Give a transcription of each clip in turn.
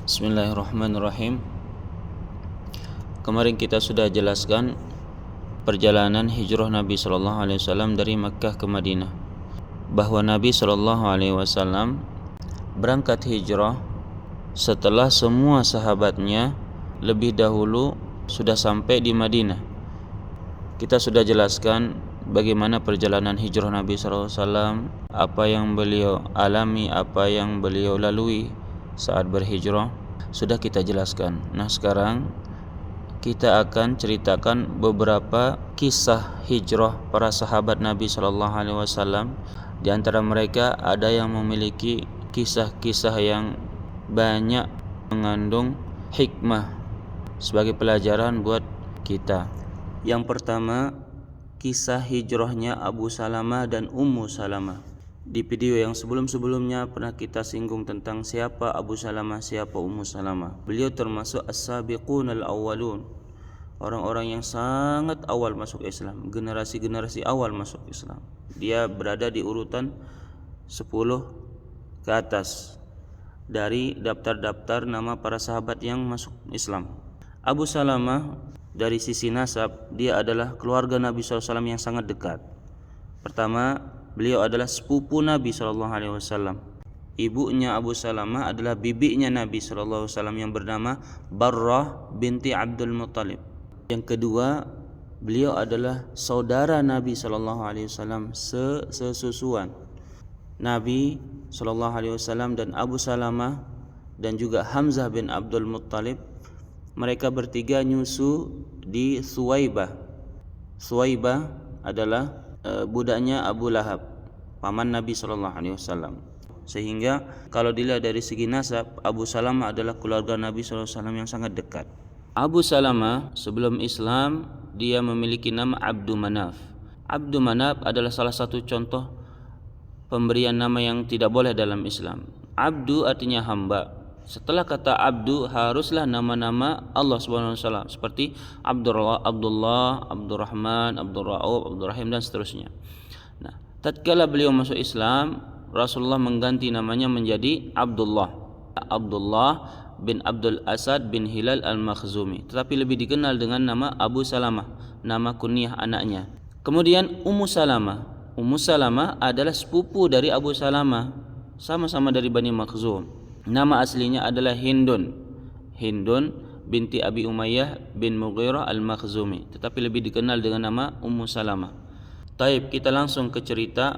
Bismillahirrahmanirrahim. Kemarin kita sudah jelaskan perjalanan hijrah Nabi SAW dari Makkah ke Madinah, bahwa Nabi SAW berangkat hijrah setelah semua sahabatnya lebih dahulu sudah sampai di Madinah. Kita sudah jelaskan bagaimana perjalanan hijrah Nabi SAW, apa yang beliau alami, apa yang beliau lalui saat berhijrah, sudah kita jelaskan. Nah, sekarang kita akan ceritakan beberapa kisah hijrah para sahabat Nabi SAW. Di antara mereka ada yang memiliki kisah-kisah yang banyak mengandung hikmah sebagai pelajaran buat kita. Yang pertama, kisah hijrahnya Abu Salamah dan Ummu Salamah. Di video yang sebelum-sebelumnya pernah kita singgung tentang siapa Abu Salamah, siapa Ummu Salamah. Beliau termasuk as-sabiqun al-awwalun, orang-orang yang sangat awal masuk Islam, generasi-generasi awal masuk Islam. Dia berada di urutan 10 ke atas dari daftar-daftar nama para sahabat yang masuk Islam. Abu Salamah dari sisi nasab, dia adalah keluarga Nabi SAW yang sangat dekat. Pertama, beliau adalah sepupu Nabi SAW. Ibunya Abu Salamah adalah bibinya Nabi SAW yang bernama Barrah binti Abdul Muttalib. Yang kedua, beliau adalah saudara Nabi SAW sesusuan. Nabi SAW dan Abu Salamah dan juga Hamzah bin Abdul Muttalib, mereka bertiga nyusu di Thuwaibah. Thuwaibah adalah budaknya Abu Lahab, paman Nabi SAW. Sehingga kalau dilihat dari segi nasab, Abu Salamah adalah keluarga Nabi SAW yang sangat dekat. Abu Salamah sebelum Islam dia memiliki nama Abdu Manaf. Abdu Manaf adalah salah satu contoh pemberian nama yang tidak boleh dalam Islam. Abdu artinya hamba. Setelah kata abdu haruslah nama-nama Allah SWT seperti Abdullah, Abdurrahman, Abdurrauf, Abdurrahim dan seterusnya. Nah, tatkala beliau masuk Islam, Rasulullah mengganti namanya menjadi Abdullah bin Abdul Asad bin Hilal al-Makhzumi, tetapi lebih dikenal dengan nama Abu Salamah, nama kunyah anaknya. Kemudian Ummu Salamah adalah sepupu dari Abu Salamah, sama-sama dari Bani Makhzum. Nama aslinya adalah Hindun binti Abi Umayyah bin Mughirah al-Makhzumi, tetapi lebih dikenal dengan nama Ummu Salamah. Taib, kita langsung ke cerita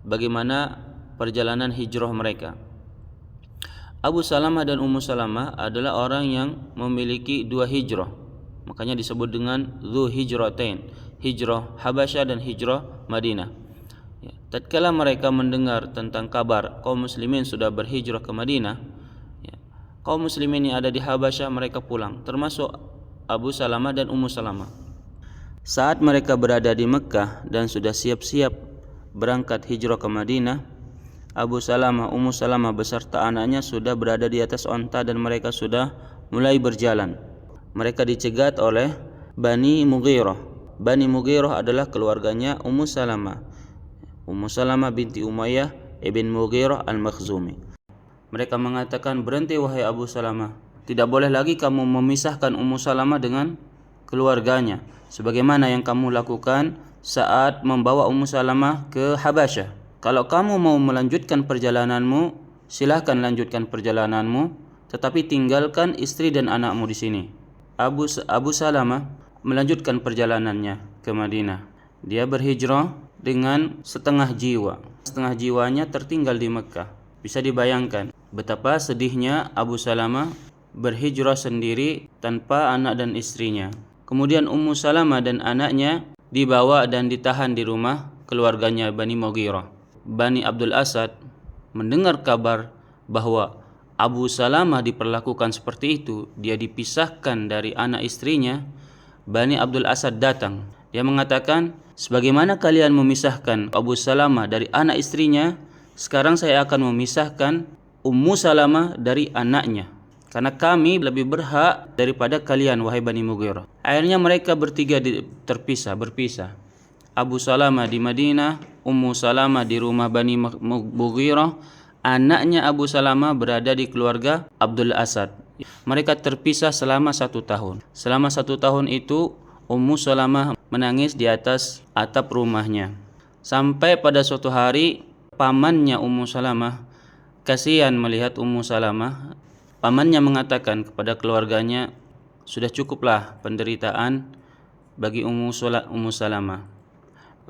bagaimana perjalanan hijrah mereka. Abu Salamah dan Ummu Salamah adalah orang yang memiliki dua hijrah, makanya disebut dengan Dzu Hijratain, hijrah Habasyah dan hijrah Madinah. Tatkala mereka mendengar tentang kabar kaum muslimin sudah berhijrah ke Madinah, kaum muslimin yang ada di Habasyah mereka pulang, termasuk Abu Salamah dan Ummu Salamah. Saat mereka berada di Mekah dan sudah siap-siap berangkat hijrah ke Madinah, Abu Salamah, Ummu Salamah beserta anaknya sudah berada di atas onta dan mereka sudah mulai berjalan. Mereka dicegat oleh Bani Mughirah. Bani Mughirah adalah keluarganya Ummu Salamah, Ummu Salamah binti Umayyah ibn Mughirah al-Makhzumi. Mereka mengatakan, berhenti wahai Abu Salamah, tidak boleh lagi kamu memisahkan Ummu Salamah dengan keluarganya sebagaimana yang kamu lakukan saat membawa Ummu Salamah ke Habasyah. Kalau kamu mau melanjutkan perjalananmu, silahkan lanjutkan perjalananmu, tetapi tinggalkan istri dan anakmu di sini. Abu Salamah melanjutkan perjalanannya ke Madinah. Dia berhijrah dengan setengah jiwa. Setengah jiwanya tertinggal di Mekah. Bisa dibayangkan betapa sedihnya Abu Salamah berhijrah sendiri tanpa anak dan istrinya. Kemudian Ummu Salamah dan anaknya dibawa dan ditahan di rumah keluarganya Bani Mughirah. Bani Abdul Asad mendengar kabar bahwa Abu Salamah diperlakukan seperti itu, dia dipisahkan dari anak istrinya. Bani Abdul Asad datang. Dia mengatakan, sebagaimana kalian memisahkan Abu Salamah dari anak istrinya, sekarang saya akan memisahkan Ummu Salamah dari anaknya, karena kami lebih berhak daripada kalian wahai Bani Mughirah. Akhirnya mereka bertiga berpisah. Abu Salamah di Madinah, Ummu Salamah di rumah Bani Mughirah, Anaknya Abu Salamah berada di keluarga Abdul Asad. Mereka terpisah selama 1 tahun. Selama 1 tahun itu Ummu Salamah menangis di atas atap rumahnya. Sampai pada suatu hari pamannya Ummu Salamah kasihan melihat Ummu Salamah. Pamannya mengatakan kepada keluarganya, sudah cukuplah penderitaan bagi Ummu Salamah.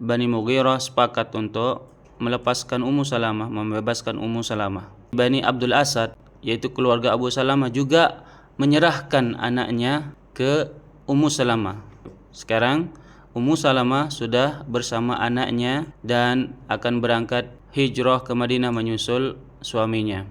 Bani Mughirah sepakat untuk melepaskan Ummu Salamah, membebaskan Ummu Salamah. Bani Abdul Asad, yaitu keluarga Abu Salamah, juga menyerahkan anaknya ke Ummu Salamah. Sekarang Ummu Salamah sudah bersama anaknya dan akan berangkat hijrah ke Madinah menyusul suaminya.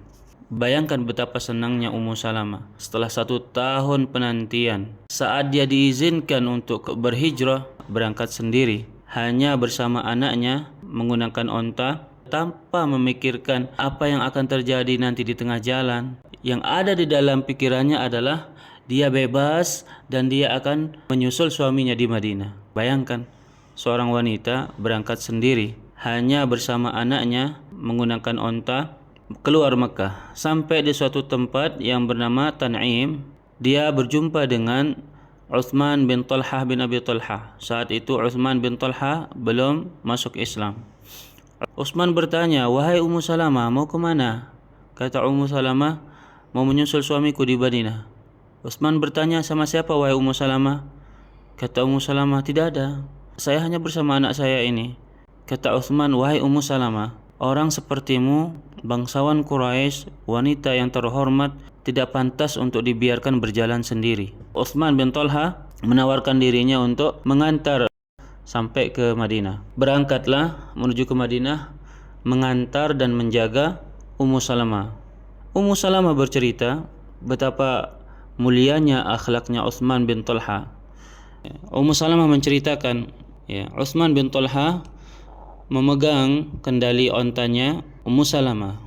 Bayangkan betapa senangnya Ummu Salamah setelah 1 tahun penantian. Saat dia diizinkan untuk berhijrah, berangkat sendiri, hanya bersama anaknya menggunakan onta, tanpa memikirkan apa yang akan terjadi nanti di tengah jalan. Yang ada di dalam pikirannya adalah dia bebas dan dia akan menyusul suaminya di Madinah. Bayangkan, seorang wanita berangkat sendiri hanya bersama anaknya menggunakan onta keluar Mekah. Sampai di suatu tempat yang bernama Tan'im, dia berjumpa dengan Uthman bin Talhah bin Abi Talhah. Saat itu Uthman bin Talhah belum masuk Islam. Uthman bertanya, wahai Ummu Salamah, mau ke mana? Kata Ummu Salamah, mau menyusul suamiku di Madinah. Uthman bertanya, sama siapa wahai Ummu Salamah? Kata Ummu Salamah, tidak ada, saya hanya bersama anak saya ini. Kata Uthman, wahai Ummu Salamah, orang sepertimu, bangsawan Quraisy, wanita yang terhormat, tidak pantas untuk dibiarkan berjalan sendiri. Uthman bin Talha menawarkan dirinya untuk mengantar sampai ke Madinah. Berangkatlah menuju ke Madinah, mengantar dan menjaga Ummu Salamah. Ummu Salamah bercerita betapa mulianya akhlaknya Uthman bin Talha. Ummu Salamah menceritakan, Uthman bin Talha memegang kendali ontanya Ummu Salamah.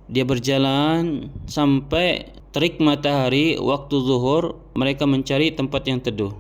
Dia berjalan sampai terik matahari waktu zuhur, mereka mencari tempat yang teduh.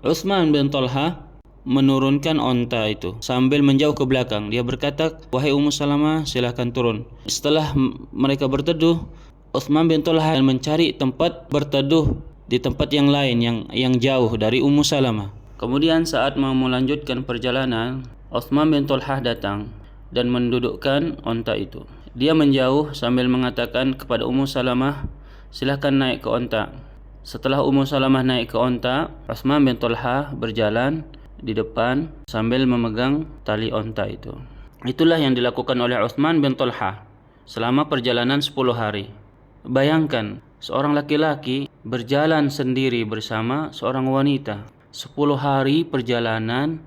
Uthman bin Talha menurunkan onta itu sambil menjauh ke belakang. Dia berkata, wahai Ummu Salamah, silahkan turun. Setelah mereka berteduh, Uthman bin Talha mencari tempat berteduh di tempat yang lain yang jauh dari Ummu Salamah. Kemudian saat mau melanjutkan perjalanan, Uthman bin Talha datang dan mendudukkan onta itu. Dia menjauh sambil mengatakan kepada Ummu Salamah, silahkan naik ke onta. Setelah Ummu Salamah naik ke onta, Uthman bin Talha berjalan di depan sambil memegang tali onta itu. Itulah yang dilakukan oleh Uthman bin Talha selama perjalanan 10 hari. Bayangkan, seorang laki-laki berjalan sendiri bersama seorang wanita. 10 hari perjalanan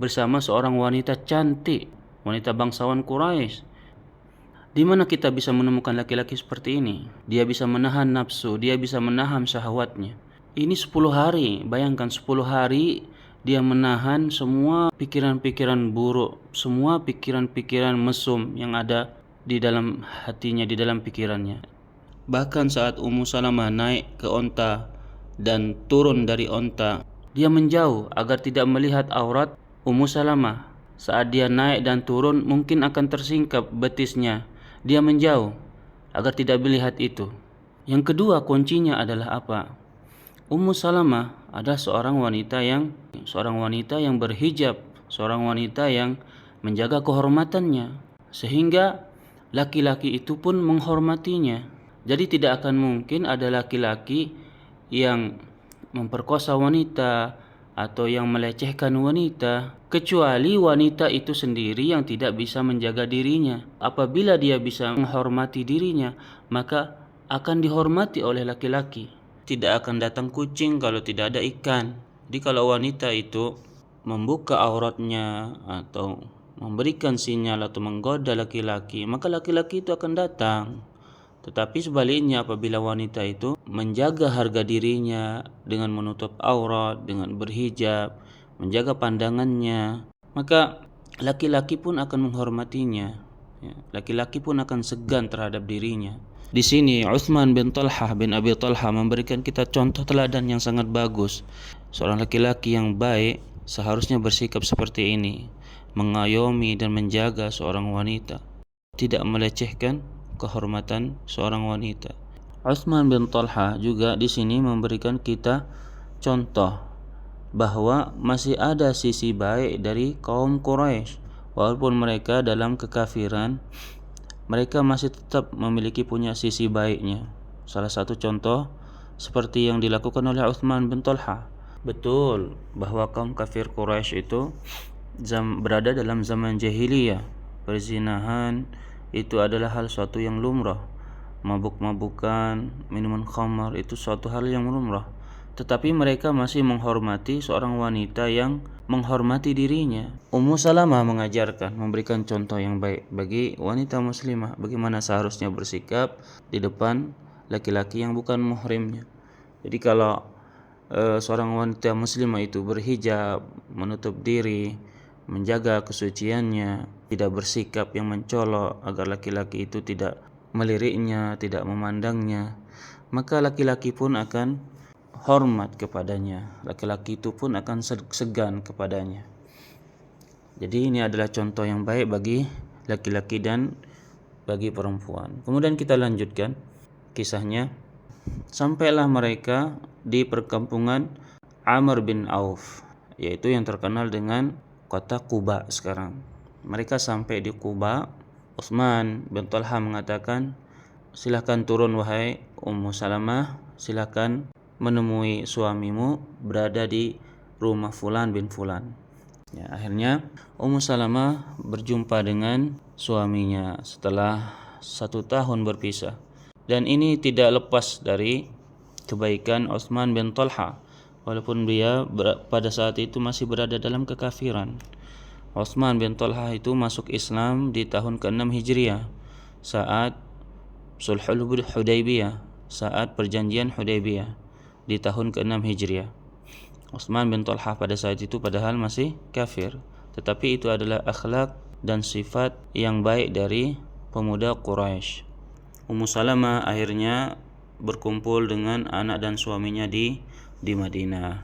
bersama seorang wanita cantik, wanita bangsawan Quraisy. Di mana kita bisa menemukan laki-laki seperti ini? Dia bisa menahan nafsu, dia bisa menahan syahwatnya. Ini 10 hari, bayangkan 10 hari dia menahan semua pikiran-pikiran buruk, semua pikiran-pikiran mesum yang ada di dalam hatinya, di dalam pikirannya. Bahkan saat Ummu Salamah naik ke onta dan turun dari onta, dia menjauh agar tidak melihat aurat Ummu Salamah. Saat dia naik dan turun mungkin akan tersingkap betisnya. Dia menjauh agar tidak melihat itu. Yang kedua, kuncinya adalah apa? Ummu Salamah adalah seorang wanita yang berhijab, seorang wanita yang menjaga kehormatannya, sehingga laki-laki itu pun menghormatinya. Jadi tidak akan mungkin ada laki-laki yang memperkosa wanita atau yang melecehkan wanita, kecuali wanita itu sendiri yang tidak bisa menjaga dirinya. Apabila dia bisa menghormati dirinya, maka akan dihormati oleh laki-laki. Tidak akan datang kucing kalau tidak ada ikan. Jadi kalau wanita itu membuka auratnya atau memberikan sinyal atau menggoda laki-laki, maka laki-laki itu akan datang. Tetapi sebaliknya, apabila wanita itu menjaga harga dirinya dengan menutup aurat, dengan berhijab, menjaga pandangannya, maka laki-laki pun akan menghormatinya. Laki-laki pun akan segan terhadap dirinya. Di sini Uthman bin Talha bin Abi Talha memberikan kita contoh teladan yang sangat bagus. Seorang laki-laki yang baik seharusnya bersikap seperti ini, mengayomi dan menjaga seorang wanita, tidak melecehkan kehormatan seorang wanita. Utsman bin Talha juga di sini memberikan kita contoh bahwa masih ada sisi baik dari kaum Quraisy. Walaupun mereka dalam kekafiran, mereka masih tetap memiliki punya sisi baiknya. Salah satu contoh seperti yang dilakukan oleh Utsman bin Talha. Betul bahwa kaum kafir Quraisy itu berada dalam zaman jahiliyah. Perzinahan itu adalah hal suatu yang lumrah. Mabuk-mabukan, minuman khamar itu suatu hal yang lumrah. Tetapi mereka masih menghormati seorang wanita yang menghormati dirinya. Ummu Salamah mengajarkan, memberikan contoh yang baik bagi wanita muslimah bagaimana seharusnya bersikap di depan laki-laki yang bukan muhrimnya. Jadi kalau seorang wanita muslimah itu berhijab, menutup diri, menjaga kesuciannya, tidak bersikap yang mencolok agar laki-laki itu tidak meliriknya, tidak memandangnya, maka laki-laki pun akan hormat kepadanya. Laki-laki itu pun akan segan kepadanya. Jadi ini adalah contoh yang baik bagi laki-laki dan bagi perempuan. Kemudian kita lanjutkan kisahnya. Sampailah mereka di perkampungan Amr bin Auf, yaitu yang terkenal dengan kota Quba sekarang. Mereka sampai di Quba. Utsman bin Talha mengatakan, silakan turun wahai Ummu Salamah, silakan menemui suamimu berada di rumah Fulan bin Fulan. Ya, akhirnya Ummu Salamah berjumpa dengan suaminya setelah 1 tahun berpisah. Dan ini tidak lepas dari kebaikan Utsman bin Talha, walaupun dia pada saat itu masih berada dalam kekafiran. Utsman bin Talha itu masuk Islam di tahun ke-6 Hijriah saat Sulhul Hudaybiyah, saat perjanjian Hudaybiyah di tahun ke-6 Hijriah. Utsman bin Talha pada saat itu padahal masih kafir, tetapi itu adalah akhlak dan sifat yang baik dari pemuda Quraisy. Ummu Salamah akhirnya berkumpul dengan anak dan suaminya di Madinah.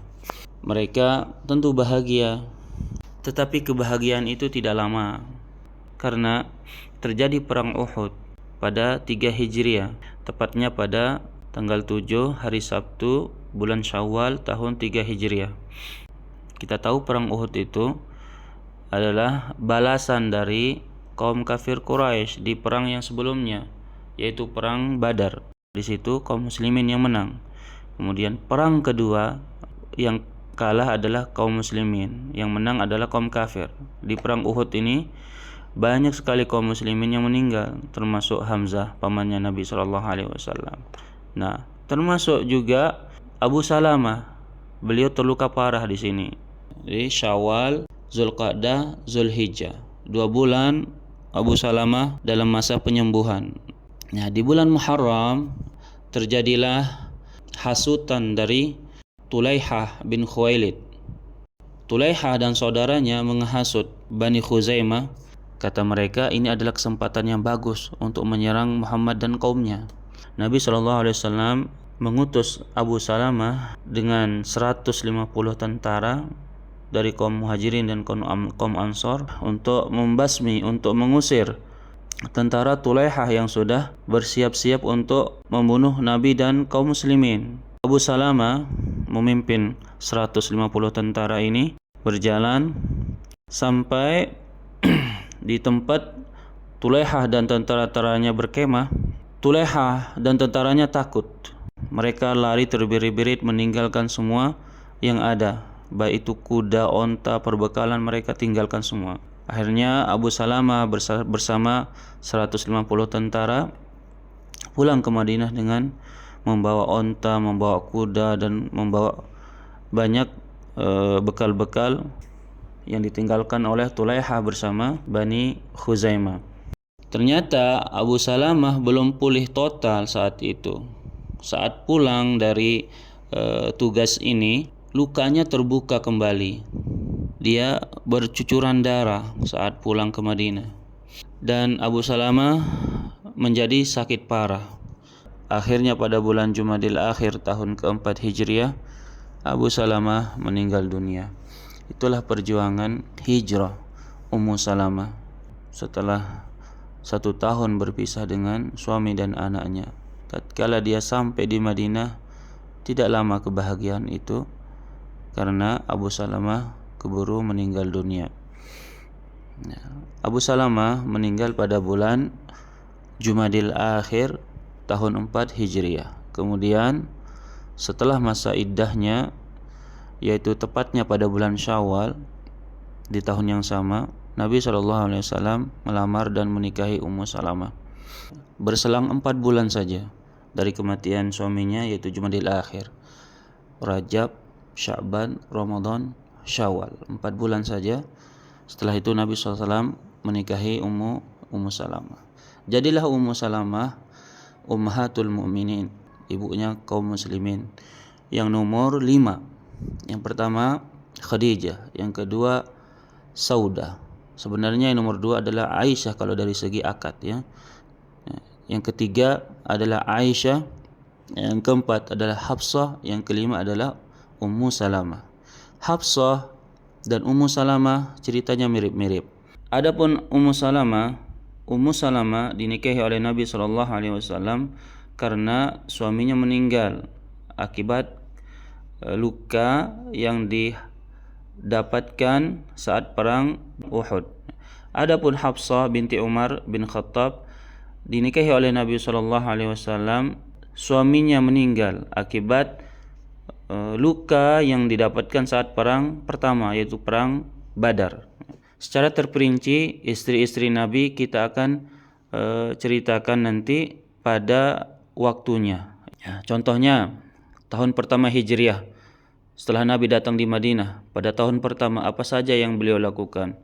Mereka tentu bahagia, tetapi kebahagiaan itu tidak lama karena terjadi perang Uhud pada 3 Hijriah, tepatnya pada tanggal 7 hari Sabtu bulan Syawal tahun 3 Hijriah. Kita tahu perang Uhud itu adalah balasan dari kaum kafir Quraisy di perang yang sebelumnya, yaitu perang Badar. Di situ kaum muslimin yang menang. Kemudian perang kedua yang kalah adalah kaum muslimin, yang menang adalah kaum kafir. Di perang Uhud ini banyak sekali kaum muslimin yang meninggal, termasuk Hamzah, pamannya Nabi SAW. Nah, termasuk juga Abu Salamah. Beliau terluka parah di sini. Di Syawal, Zulqa'dah, Zulhijjah, 2 bulan Abu Salamah dalam masa penyembuhan. Nah, di bulan Muharram terjadilah hasutan dari Tulaihah bin Khuwailid. Tulaihah dan saudaranya menghasut Bani Khuzaimah. Kata mereka, ini adalah kesempatan yang bagus untuk menyerang Muhammad dan kaumnya. Nabi SAW mengutus Abu Salamah dengan 150 tentara dari kaum Muhajirin dan kaum Ansor untuk membasmi, untuk mengusir tentara Tulaihah yang sudah bersiap-siap untuk membunuh Nabi dan kaum muslimin. Abu Salamah memimpin 150 tentara ini berjalan sampai di tempat Tulaihah dan tentara-tentaranya berkemah. Tulaihah dan tentaranya takut. Mereka lari terbirit-birit meninggalkan semua yang ada, baik itu kuda, onta, perbekalan, mereka tinggalkan semua. Akhirnya Abu Salamah bersama 150 tentara pulang ke Madinah dengan membawa onta, membawa kuda, dan membawa banyak bekal-bekal yang ditinggalkan oleh Tulaihah bersama Bani Khuzaimah. Ternyata Abu Salamah belum pulih total saat itu. Saat pulang dari tugas ini, lukanya terbuka kembali. Dia bercucuran darah saat pulang ke Madinah. Dan Abu Salamah menjadi sakit parah. Akhirnya pada bulan Jumadil Akhir tahun ke-4 Hijriah, Abu Salamah meninggal dunia. Itulah perjuangan hijrah Ummu Salamah. Setelah 1 tahun berpisah dengan suami dan anaknya. Tatkala dia sampai di Madinah, tidak lama kebahagiaan itu karena Abu Salamah keburu meninggal dunia. Abu Salamah meninggal pada bulan Jumadil Akhir tahun 4 Hijriah. Kemudian setelah masa iddahnya, yaitu tepatnya pada bulan Syawal di tahun yang sama, Nabi SAW melamar dan menikahi Ummu Salamah. Berselang 4 bulan saja dari kematian suaminya, yaitu Jumadil Akhir, Rajab, Sya'ban, Ramadan, Syawal. 4 bulan saja. Setelah itu Nabi SAW menikahi Ummu Salamah. Jadilah Ummu Salamah Ummahatul Mu'minin, ibunya kaum muslimin, yang nomor 5. Yang pertama Khadijah, yang kedua Saudah. Sebenarnya yang nomor 2 adalah Aisyah kalau dari segi akad, ya. Yang ketiga adalah Aisyah, yang keempat adalah Hafsah, yang kelima adalah Ummu Salamah. Hafsah dan Ummu Salamah ceritanya mirip-mirip. Adapun Ummu Salamah dinikahi oleh Nabi SAW karena suaminya meninggal akibat luka yang didapatkan saat perang Uhud. Adapun Hafsah binti Umar bin Khattab dinikahi oleh Nabi SAW, suaminya meninggal akibat luka yang didapatkan saat perang pertama, yaitu perang Badar. Secara terperinci istri-istri Nabi kita akan ceritakan nanti pada waktunya. Ya, contohnya tahun pertama Hijriah, setelah Nabi datang di Madinah, pada tahun pertama apa saja yang beliau lakukan?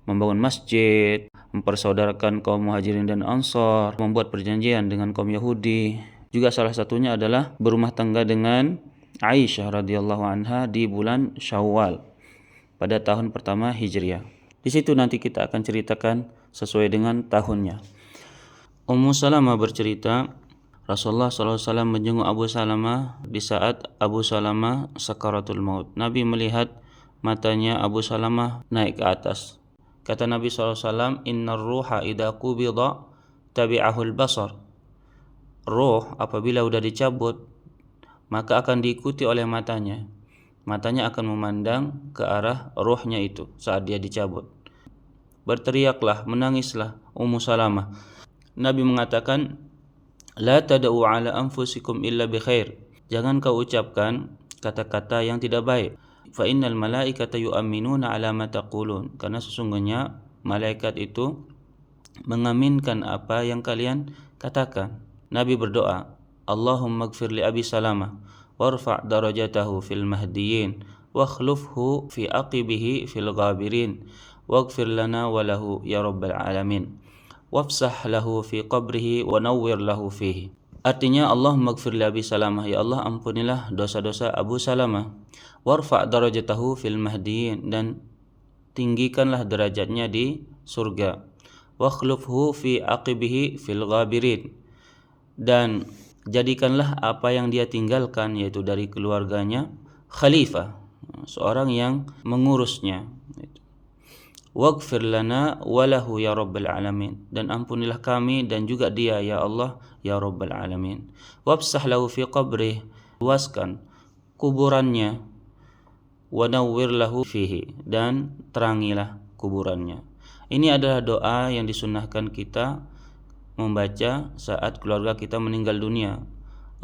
Membangun masjid, mempersaudarakan kaum Muhajirin dan Ansar, membuat perjanjian dengan kaum Yahudi. Juga salah satunya adalah berumah tangga dengan Aisyah radhiyallahu anha di bulan Syawal pada tahun pertama Hijriah. Di situ nanti kita akan ceritakan sesuai dengan tahunnya. Ummu Salamah bercerita, Rasulullah SAW menjenguk Abu Salamah di saat Abu Salamah sakaratul maut. Nabi melihat matanya Abu Salamah naik ke atas. Kata Nabi SAW, Innar ruha idha qubida tabi'ahul basar. Roh apabila sudah dicabut, maka akan diikuti oleh matanya. Matanya akan memandang ke arah rohnya itu saat dia dicabut. Berteriaklah, menangislah Ummu Salamah. Nabi mengatakan, La tada'u ala anfusikum illa bi khair. Jangan kau ucapkan kata-kata yang tidak baik. Fa innal malaikata yu'minuna ala ma taqulun. Karena sesungguhnya malaikat itu mengaminkan apa yang kalian katakan. Nabi berdoa, Allahumma gfir li Abi Salamah warfa' darajatahu fil mahdiyyin wakhlufhu fi aqibihi fil ghabirin waghfir lana wa lahu ya rabbal alamin wafsah lahu fi qabrihi wa nawwir lahu fihi. Artinya, Allahumma gfir li Abi Salamah, ya Allah ampunilah dosa-dosa Abu Salamah, warfa' darajatahu fil mahdiyyin, dan tinggikanlah derajatnya di surga, wakhlufhu fi aqibihi fil ghabirin, dan jadikanlah apa yang dia tinggalkan, yaitu dari keluarganya, khalifah, seorang yang mengurusnya. Waghfir lana walahu ya rabbal alamin, dan ampunilah kami dan juga dia ya Allah ya rabbal alamin. Wabsah lahu fi qabrih, luaskan kuburannya, wa nawwir lahu fihi, dan terangilah kuburannya. Ini adalah doa yang disunnahkan kita membaca saat keluarga kita meninggal dunia.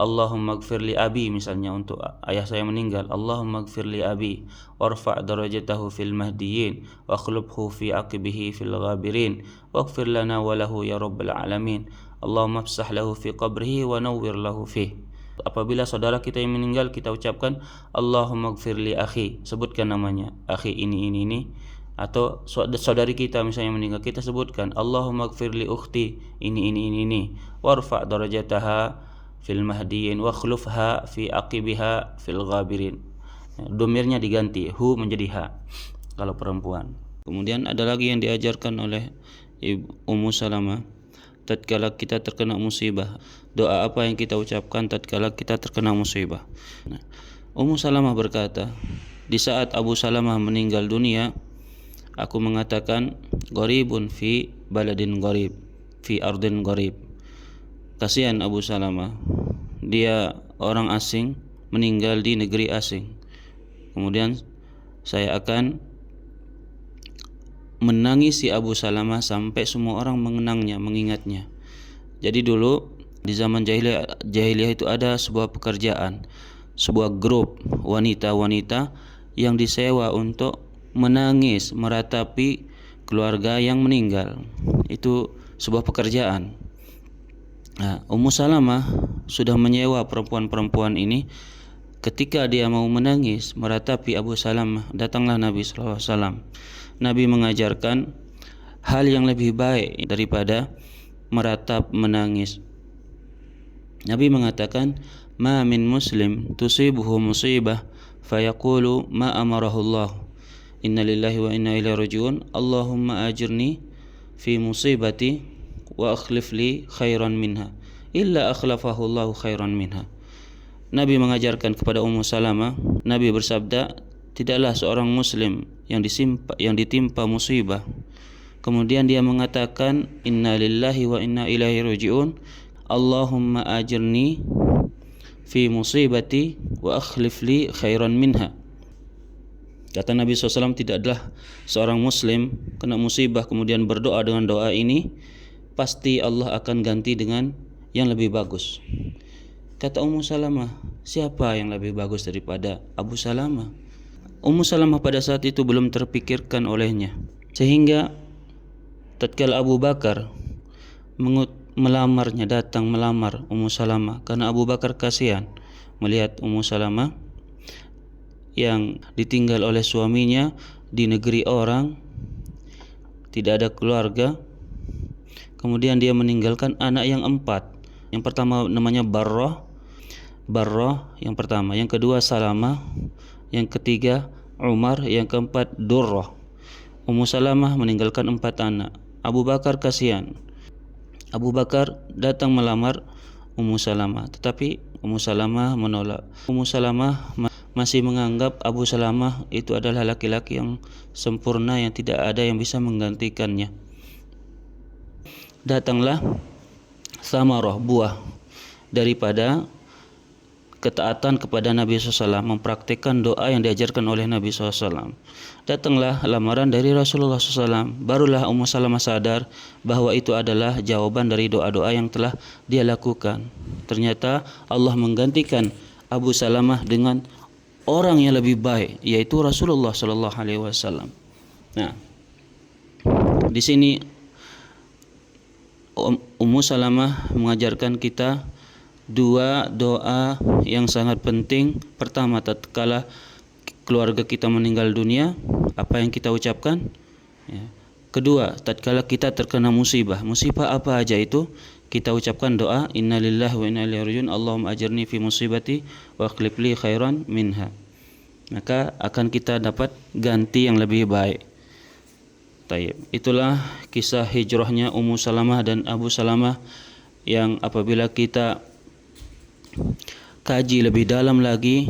Allahumma gfir li abi, misalnya untuk ayah saya meninggal, Allahumma gfir li abi warfa' darajatahu fil mahdiyyin wa akhlubhu fi aqibihi fil ghabirin waghfir lana wa lahu ya rabbal alamin. Allahumma afsah lahu fi qabrihi wa nawwir lahu fih. Apabila saudara kita yang meninggal, kita ucapkan Allahumma gfir li akhi, sebutkan namanya, akhi ini. Atau saudari kita misalnya meninggal, kita sebutkan Allahumma gfir li ukhti ini warfa' darajataha fil mahdiyyin wa akhlufha fi aqibiha fil ghabirin. Domirnya diganti, hu menjadi ha kalau perempuan. Kemudian ada lagi yang diajarkan oleh Ummu Salamah tatkala kita terkena musibah. Doa apa yang kita ucapkan tatkala kita terkena musibah? Ummu Salamah berkata, di saat Abu Salamah meninggal dunia, aku mengatakan gharibun fi baladin gharib. fi ardin gharib. Kasihan Abu Salamah, dia orang asing meninggal di negeri asing. Kemudian saya akan menangisi Abu Salamah sampai semua orang mengenangnya, mengingatnya. Jadi dulu di zaman jahiliyah itu ada sebuah pekerjaan, sebuah grup wanita-wanita yang disewa untuk menangis meratapi keluarga yang meninggal. Itu sebuah pekerjaan. Nah, Ummu Salamah sudah menyewa perempuan-perempuan ini. Ketika dia mau menangis meratapi Abu Salamah, datanglah Nabi SAW. Nabi mengajarkan hal yang lebih baik daripada meratap menangis. Nabi mengatakan, ma min muslim tusibuhu musibah fayaqulu ma amarahu Allah, inna lillahi wa inna ilaihi raji'un, Allahumma ajirni fi musibati wa akhlif li khairan minha, illa akhlafahu Allahu khairan minha. Nabi mengajarkan kepada Ummu Salamah, Nabi bersabda, tidaklah seorang muslim yang ditimpa musibah kemudian dia mengatakan inna lillahi wa inna ilaihi raji'un, Allahumma ajirni fi musibati wa akhlif li khairan minha. Kata Nabi SAW, tidaklah seorang muslim kena musibah kemudian berdoa dengan doa ini, pasti Allah akan ganti dengan yang lebih bagus. Kata Ummu Salamah, siapa yang lebih bagus daripada Abu Salamah? Ummu Salamah pada saat itu belum terpikirkan olehnya, sehingga tatkala Abu Bakar melamarnya, datang melamar Ummu Salamah, karena Abu Bakar kasihan melihat Ummu Salamah yang ditinggal oleh suaminya di negeri orang, tidak ada keluarga. Kemudian dia meninggalkan anak yang 4. Yang pertama namanya Barrah yang pertama, yang kedua Salamah, yang ketiga Umar, yang keempat Durrah. Ummu Salamah meninggalkan 4 anak. Abu Bakar kasihan. Abu Bakar datang melamar Ummu Salamah, tetapi Ummu Salamah menolak. Ummu Salamah masih menganggap Abu Salamah itu adalah laki-laki yang sempurna, yang tidak ada yang bisa menggantikannya. Datanglah samarah, buah daripada ketaatan kepada Nabi SAW, mempraktikkan doa yang diajarkan oleh Nabi SAW. Datanglah lamaran dari Rasulullah SAW. Barulah Ummu Salamah sadar bahwa itu adalah jawaban dari doa-doa yang telah dia lakukan. Ternyata Allah menggantikan Abu Salamah dengan orang yang lebih baik, yaitu Rasulullah SAW. Nah, di sini Ummu Salamah mengajarkan kita 2 doa yang sangat penting. Pertama, tatkala keluarga kita meninggal dunia, apa yang kita ucapkan? Ya. Kedua, tatkala kita terkena musibah apa aja itu, kita ucapkan doa innalillahi wa inna ilaihi raji'un, Allahumma ajirni fi musibati wa akhlif li khairan minha. Maka akan kita dapat ganti yang lebih baik. Taib. Itulah kisah hijrahnya Ummu Salamah dan Abu Salamah, yang apabila kita kaji lebih dalam lagi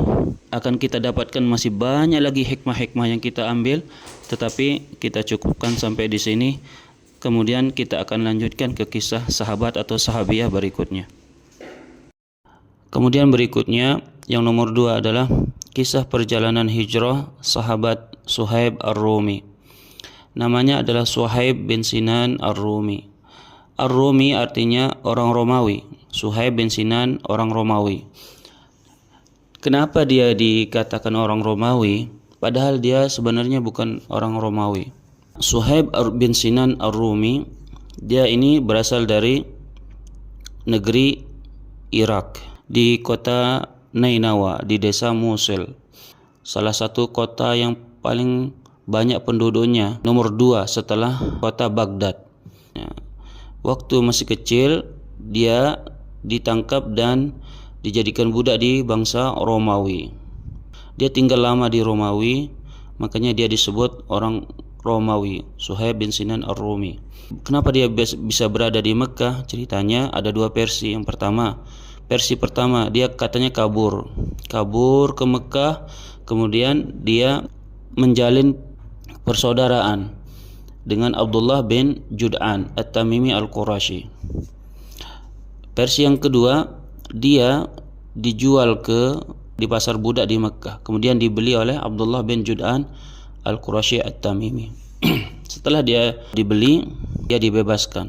akan kita dapatkan masih banyak lagi hikmah-hikmah yang kita ambil, tetapi kita cukupkan sampai di sini. Kemudian kita akan lanjutkan ke kisah sahabat atau sahabiah berikutnya. Kemudian berikutnya yang nomor 2 adalah kisah perjalanan hijrah sahabat Suhaib Ar-Rumi. Namanya adalah Suhaib bin Sinan Ar-Rumi. Ar-Rumi artinya orang Romawi. Suhaib bin Sinan orang Romawi. Kenapa dia dikatakan orang Romawi? Padahal dia sebenarnya bukan orang Romawi. Suhaib bin Sinan Ar-Rumi, dia ini berasal dari negeri Irak, di kota Nainawa, di desa Mosul. Salah satu kota yang paling banyak penduduknya, nomor 2 setelah kota Baghdad. Waktu masih kecil dia ditangkap dan dijadikan budak di bangsa Romawi. Dia tinggal lama di Romawi, makanya dia disebut orang Romawi, Suhaib bin Sinan Ar-Rumi. Kenapa dia bisa berada di Mekah? Ceritanya ada 2 versi. Yang pertama, versi pertama, dia katanya kabur ke Mekah, kemudian dia menjalin persaudaraan dengan Abdullah bin Jud'an At-Tamimi Al-Qurashi. Versi yang kedua, dia dijual di pasar budak di Mekah, kemudian dibeli oleh Abdullah bin Jud'an Al-Qurashi At-Tamimi. Setelah dia dibeli, dia dibebaskan.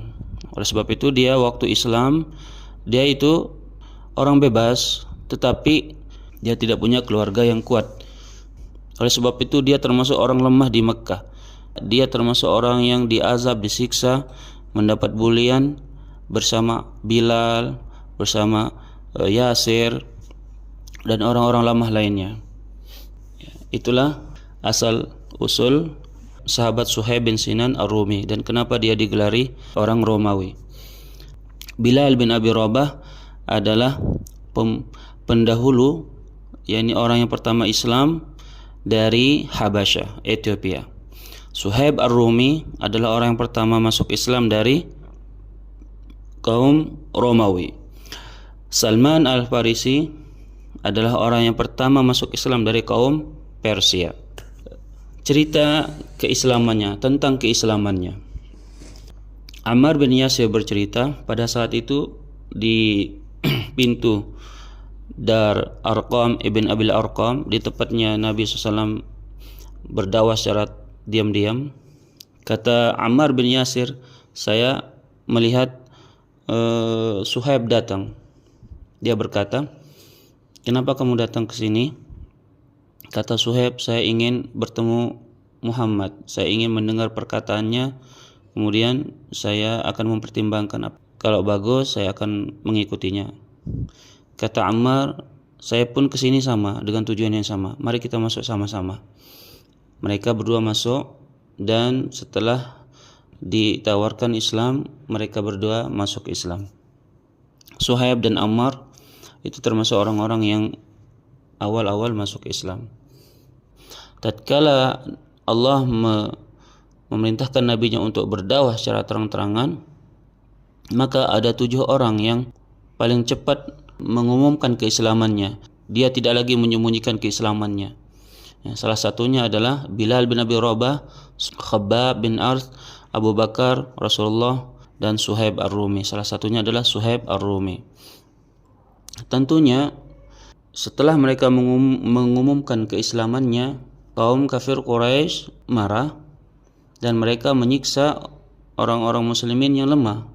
Oleh sebab itu dia waktu Islam, dia itu orang bebas, tetapi dia tidak punya keluarga yang kuat. Oleh sebab itu dia termasuk orang lemah di Mekah. Dia termasuk orang yang diazab, disiksa, mendapat bulian bersama Bilal, bersama Yasir, dan orang-orang lemah lainnya. Itulah asal usul sahabat Suhaib bin Sinan Ar-Rumi dan kenapa dia digelari orang Romawi. Bilal bin Abi Rabah adalah pendahulu, yakni orang yang pertama Islam dari Habasyah, Ethiopia. Suhaib Ar-Rumi adalah orang yang pertama masuk Islam dari kaum Romawi. Salman Al-Farisi adalah orang yang pertama masuk Islam dari kaum Persia. Cerita keislamannya, tentang keislamannya. Ammar bin Yasir bercerita, pada saat itu di pintu Dar Arqam ibn Abil Arqam, di tempatnya Nabi SAW berdakwah secara diam-diam, kata Ammar bin Yasir, saya melihat Suhaib datang. Dia berkata, kenapa kamu datang ke sini? Kata Suhaib, saya ingin bertemu Muhammad, saya ingin mendengar perkataannya, kemudian saya akan mempertimbangkan, kalau bagus saya akan mengikutinya. Kata Ammar, saya pun kesini sama, dengan tujuan yang sama, mari kita masuk sama-sama. Mereka berdua masuk, dan setelah ditawarkan Islam, mereka berdua masuk Islam. Suhaib dan Ammar itu termasuk orang-orang yang awal-awal masuk Islam. Tatkala Allah memerintahkan nabinya untuk berdakwah secara terang-terangan, maka ada 7 orang yang paling cepat mengumumkan keislamannya. Dia tidak lagi menyembunyikan keislamannya. Salah satunya adalah Bilal bin Abi Rabah, Khabbab bin Arth, Abu Bakar, Rasulullah, dan Suhaib Ar-Rumi. Salah satunya adalah Suhaib Ar-Rumi. Tentunya setelah mereka mengumumkan keislamannya, kaum kafir Quraisy marah dan mereka menyiksa orang-orang muslimin yang lemah,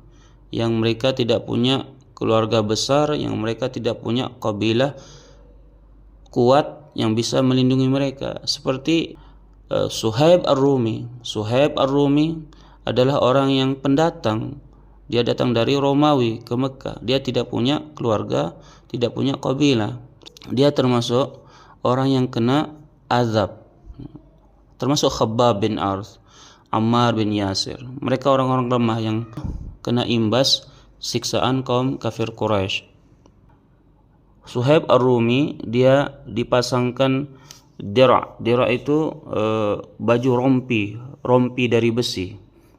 yang mereka tidak punya keluarga besar, yang mereka tidak punya kabilah kuat yang bisa melindungi mereka, seperti Suhaib Ar-Rumi. Suhaib Ar-Rumi adalah orang yang pendatang. Dia datang dari Romawi ke Mekah. Dia tidak punya keluarga, tidak punya kabilah. Dia termasuk orang yang kena azab. Termasuk Khabbab bin Arth, Ammar bin Yasir. Mereka orang-orang lemah yang kena imbas siksaan kaum kafir Quraisy. Suhaib Ar-Rumi, dia dipasangkan dira'. Dira' itu baju rompi dari besi.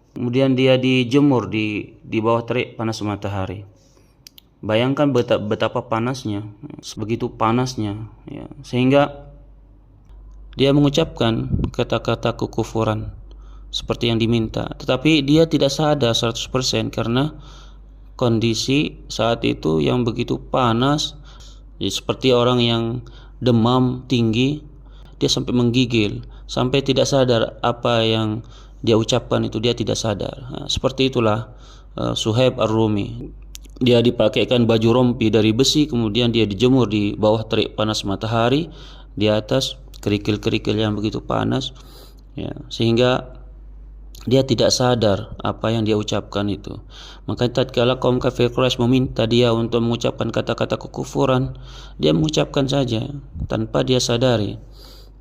Kemudian dia dijemur di bawah terik panas matahari. Bayangkan betapa panasnya, begitu panasnya, ya. Sehingga dia mengucapkan kata-kata kekufuran seperti yang diminta, tetapi dia tidak sadar 100% karena kondisi saat itu yang begitu panas, seperti orang yang demam tinggi. Dia sampai menggigil, sampai tidak sadar apa yang dia ucapkan itu, dia tidak sadar. Seperti itulah Suhaib Ar-Rumi. Dia dipakaikan baju rompi dari besi, kemudian dia dijemur di bawah terik panas matahari, di atas kerikil-kerikil yang begitu panas, ya, sehingga dia tidak sadar apa yang dia ucapkan itu. Maka tatkala kaum kafir Quraisy meminta dia untuk mengucapkan kata-kata kekufuran, dia mengucapkan saja tanpa dia sadari,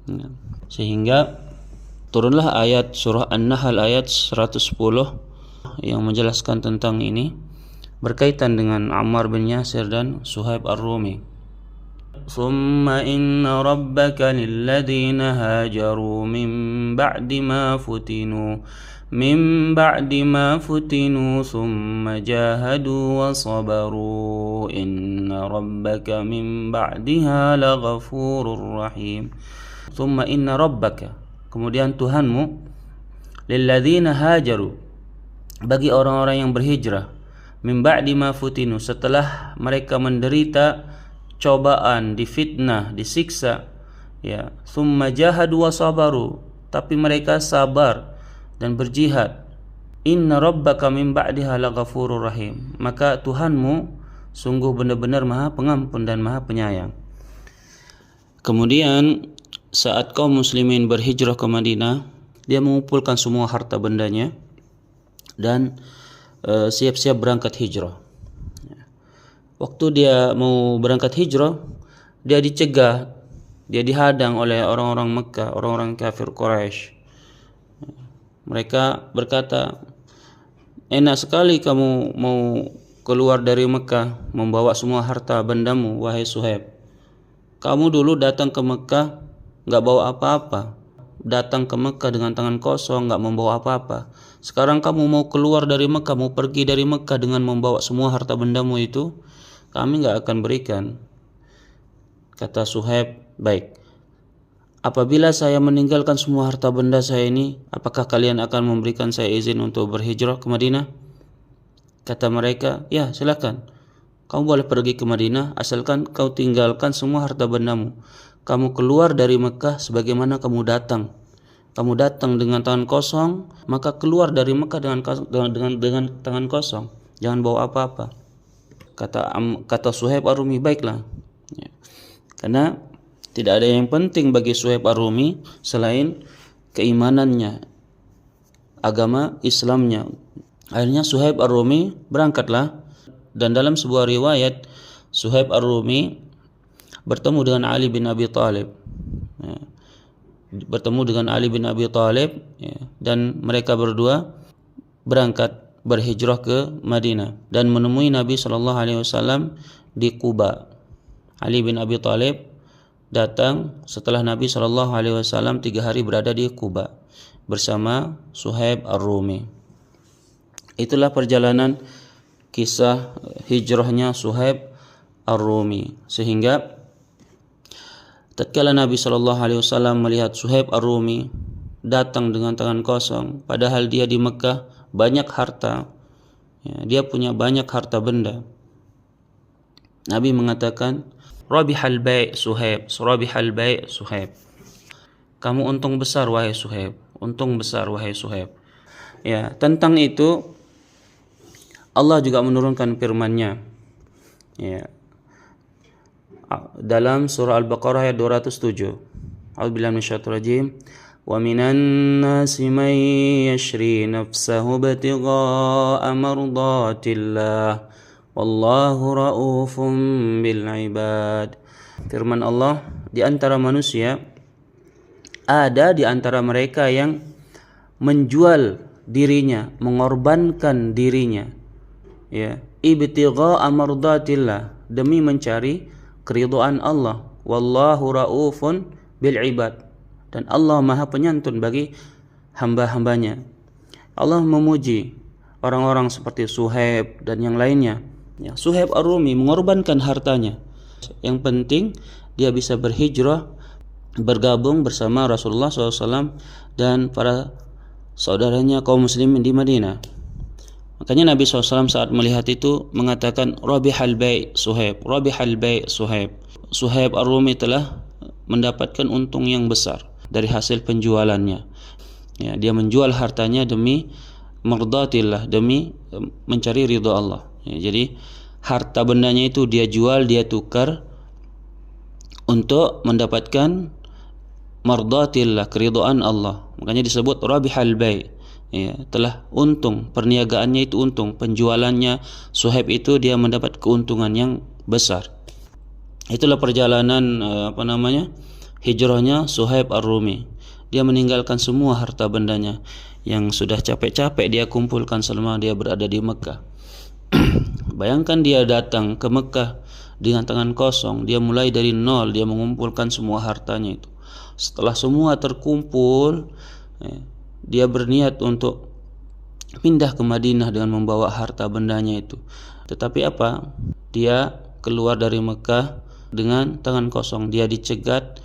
ya. Sehingga turunlah ayat surah An-Nahl ayat 110 yang menjelaskan tentang ini, berkaitan dengan Ammar bin Yasir dan Suhaib Ar-Rumi. ثم إن ربك للذين هاجروا من بعد ما فتنوا ثم جاهدوا وصبروا إن ربك من بعدها لغفور رحيم. ثم إن ربك, kemudian Tuhanmu, lilladzina hajaru, bagi orang-orang yang berhijrah, min ba'di ma futinu, setelah mereka menderita cobaan, difitnah, disiksa, ya, thumma jahadu wa sabaru, tapi mereka sabar dan berjihad. Inna rabbaka min ba'diha laghafurur rahim, maka Tuhanmu sungguh benar-benar Maha Pengampun dan Maha Penyayang. Kemudian saat kaum muslimin berhijrah ke Madinah, dia mengumpulkan semua harta bendanya dan siap-siap berangkat hijrah. Waktu dia mau berangkat hijrah, dia dicegah, dia dihadang oleh orang-orang Mekah, orang-orang kafir Quraisy. Mereka berkata, enak sekali kamu mau keluar dari Mekah membawa semua harta bendamu, wahai Suhaib. Kamu dulu datang ke Mekah nggak bawa apa-apa, datang ke Mekah dengan tangan kosong, nggak membawa apa-apa. Sekarang kamu mau keluar dari Mekah, mau pergi dari Mekah dengan membawa semua harta bendamu itu, kami nggak akan berikan. Kata Suhaib, baik. Apabila saya meninggalkan semua harta benda saya ini, apakah kalian akan memberikan saya izin untuk berhijrah ke Madinah? Kata mereka, ya silakan. Kamu boleh pergi ke Madinah asalkan kau tinggalkan semua harta bendamu. Kamu keluar dari Mekah sebagaimana kamu datang. Kamu datang dengan tangan kosong, maka keluar dari Mekah dengan tangan kosong. Jangan bawa apa-apa. Kata Suhaib Ar-Rumi, baiklah. Ya. Karena tidak ada yang penting bagi Suhaib Ar-Rumi selain keimanannya, agama Islamnya. Akhirnya Suhaib Ar-Rumi berangkatlah, dan dalam sebuah riwayat Suhaib Ar-Rumi bertemu dengan Ali bin Abi Thalib. Ya. Bertemu dengan Ali bin Abi Thalib, ya, dan mereka berdua berangkat berhijrah ke Madinah dan menemui Nabi SAW di Quba. Ali bin Abi Thalib datang setelah Nabi SAW 3 hari berada di Quba bersama Suhaib Ar-Rumi. Itulah perjalanan kisah hijrahnya Suhaib Ar-Rumi. Sehingga tatkala Nabi SAW melihat Suhaib Ar-Rumi datang dengan tangan kosong, padahal dia di Mekah banyak harta, ya, dia punya banyak harta benda. Nabi mengatakan, Rabihal bai' Suhaib, Rabihal bai' Suhaib. Kamu untung besar wahai Suhaib, untung besar wahai Suhaib. Ya, tentang itu Allah juga menurunkan firman-Nya. Ya. Dalam surah Al-Baqarah ayat 207. A'udzubillahi minasyaitonir rajim. Wa minan nasi man yashri nafsahu ibtigha'a mardatillah. Wallahu ra'ufun bil ibad. Firman Allah, di antara manusia ada di antara mereka yang menjual dirinya, mengorbankan dirinya, ya, ibtigha'a mardatillah, demi mencari keridhaan Allah. Wallahu ra'ufun bil ibad, dan Allah Maha Penyantun bagi hamba-hambanya. Allah memuji orang-orang seperti Suhaib dan yang lainnya. Ya, Suhaib Ar-Rumi mengorbankan hartanya. Yang penting dia bisa berhijrah, bergabung bersama Rasulullah SAW dan para saudaranya kaum muslimin di Madinah. Makanya Nabi SAW saat melihat itu mengatakan, Rabihal bai' Suhaib, Rabihal bai' Suhaib. Suhaib Ar-Rumi telah mendapatkan untung yang besar dari hasil penjualannya. Ya, dia menjual hartanya demi mardatillah, demi mencari ridha Allah. Ya, jadi harta bendanya itu dia jual, dia tukar untuk mendapatkan mardatillah, keridhaan Allah. Makanya disebut Rabihal bai'. Ya, telah untung, perniagaannya itu untung, penjualannya Suhaib itu dia mendapat keuntungan yang besar. Itulah perjalanan hijrahnya Suhaib Ar-Rumi. Dia meninggalkan semua harta bendanya yang sudah capek-capek dia kumpulkan selama dia berada di Mekah. Bayangkan dia datang ke Mekah dengan tangan kosong. Dia mulai dari nol, dia mengumpulkan semua hartanya itu. Setelah semua terkumpul, dia berniat untuk pindah ke Madinah dengan membawa harta bendanya itu. Tetapi apa? Dia keluar dari Mekah dengan tangan kosong. Dia dicegat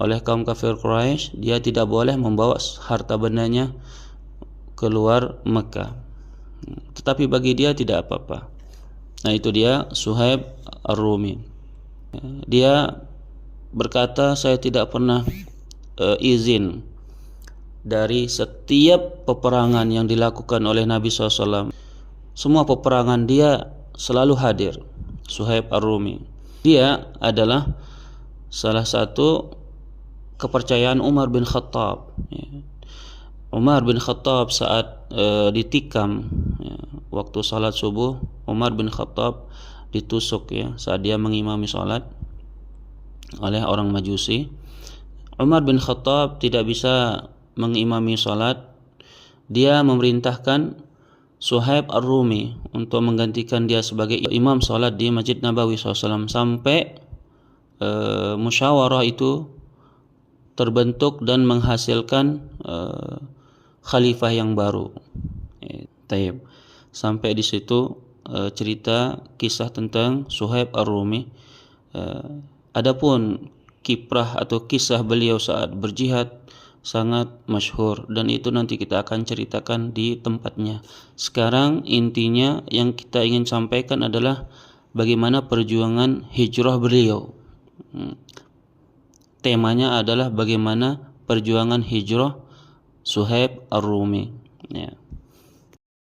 oleh kaum kafir Quraisy. Dia tidak boleh membawa harta bendanya keluar Mekah. Tetapi bagi dia tidak apa-apa. Nah, itu dia Suhaib Ar-Rumi. Dia berkata, saya tidak pernah izin dari setiap peperangan yang dilakukan oleh Nabi SAW. Semua peperangan dia selalu hadir. Suhaib Ar-Rumi. Dia adalah salah satu kepercayaan Umar bin Khattab. Umar bin Khattab saat ditikam waktu salat subuh, Umar bin Khattab ditusuk saat dia mengimami salat oleh orang Majusi. Umar bin Khattab tidak bisa mengimami salat. Dia memerintahkan Suhaib Ar-Rumi untuk menggantikan dia sebagai imam salat di Masjid Nabawi SAW sampai musyawarah itu terbentuk dan menghasilkan khalifah yang baru. Taib. Sampai di situ cerita kisah tentang Suhaib Ar-Rumi. Adapun kiprah atau kisah beliau saat berjihad sangat masyhur, dan itu nanti kita akan ceritakan di tempatnya. Sekarang intinya yang kita ingin sampaikan adalah bagaimana perjuangan hijrah beliau. Temanya adalah bagaimana perjuangan hijrah Suhaib Ar-Rumi.